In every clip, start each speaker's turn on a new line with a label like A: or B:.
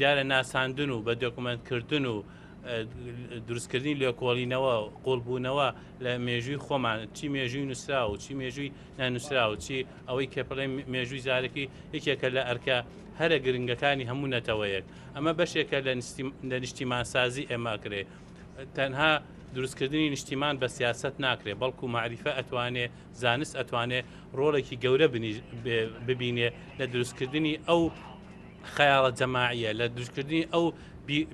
A: دیارە ناساندن و بە دۆکومنتکردن و دروستکردنی لێکۆڵینەوە قوڵبوونەوە لە مێژووی خۆمان چی مێژووی نووسرا و چی مێژووی نانووسرا و چی ئەوەی کە بڵێ مێژووی زارێکی یەکێکە لە ئەرکە هەرە گرنگەکانی هەموو نەتەوەیەک ئەمە بەشێکە لە نیشتیمانسازی ئێماکرێ تەنها دروستکردنی نیشتیمان بە سیاست ناکرێت بەڵکو معریفە ئەتوانێ زانست ئەتوانێ ڕۆڵێکی گەورە ببینێ لە دروستکردنی ئەو خەیاڵە جەماعیە لە دروستکردنی ئەو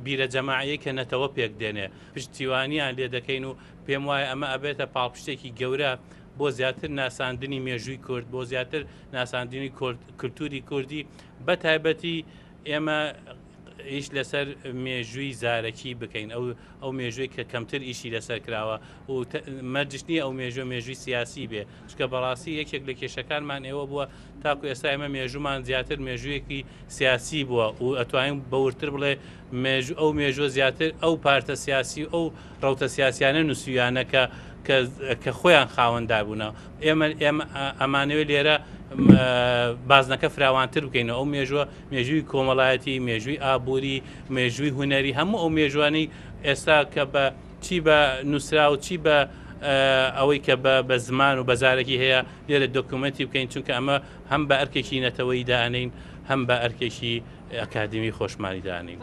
A: بیرە جەماعیە کە نەتەوە پێک دێنێ پشتیوانیان لێ دەکەین و پێم وایە ئەمە ئەبێتە پاڵپشتێکی گەورە بۆ زیاتر ناساندنی مێژووی کورد بۆ زیاتر ناساندنی کولتوری کوردی بە تایبەتی ئێمە ئیش لەسەر مێژووی زارەکی بکەین ئەو مێژووی کە کەمتر ئیشی لەسەر کراوە و مەرجنی ئەو مێژووی سیاسی بێ چکە بەڕاستی یەکێک لە کێشەکانمان ئێوە بووە تاکو ئێستا ئێمە مێژوومان زیاتر مێژوویەکی سیاسی بووە و ئەتوانین بەورتر بڵێ ئەو مێژووە زیاتر ئەو پارتە سیاسی ئەو ڕەوتە سیاسیانە نووسیانەکە کە خۆیان خاوەندا بوونەوە ئێمە ئەمانەوێت لێرە بازنەکە فراوانتر بکەینەوە ئەو مێژووی کۆمەڵایەتی مێژووی ئابووری مێژووی هوەری هەموو ئەو مێژوانی ئێستا کە بە چی بە نووسرا و چی بە ئەوەی کە بە زمان و بەزارێکی هەیە لێرە دۆکومنتی بکەین چونکە ئەمە هەم بە ئەرکێکی نەتەوەی دانین هەم بە ئەرکێکی ئەکادمی خۆشمانی دانین.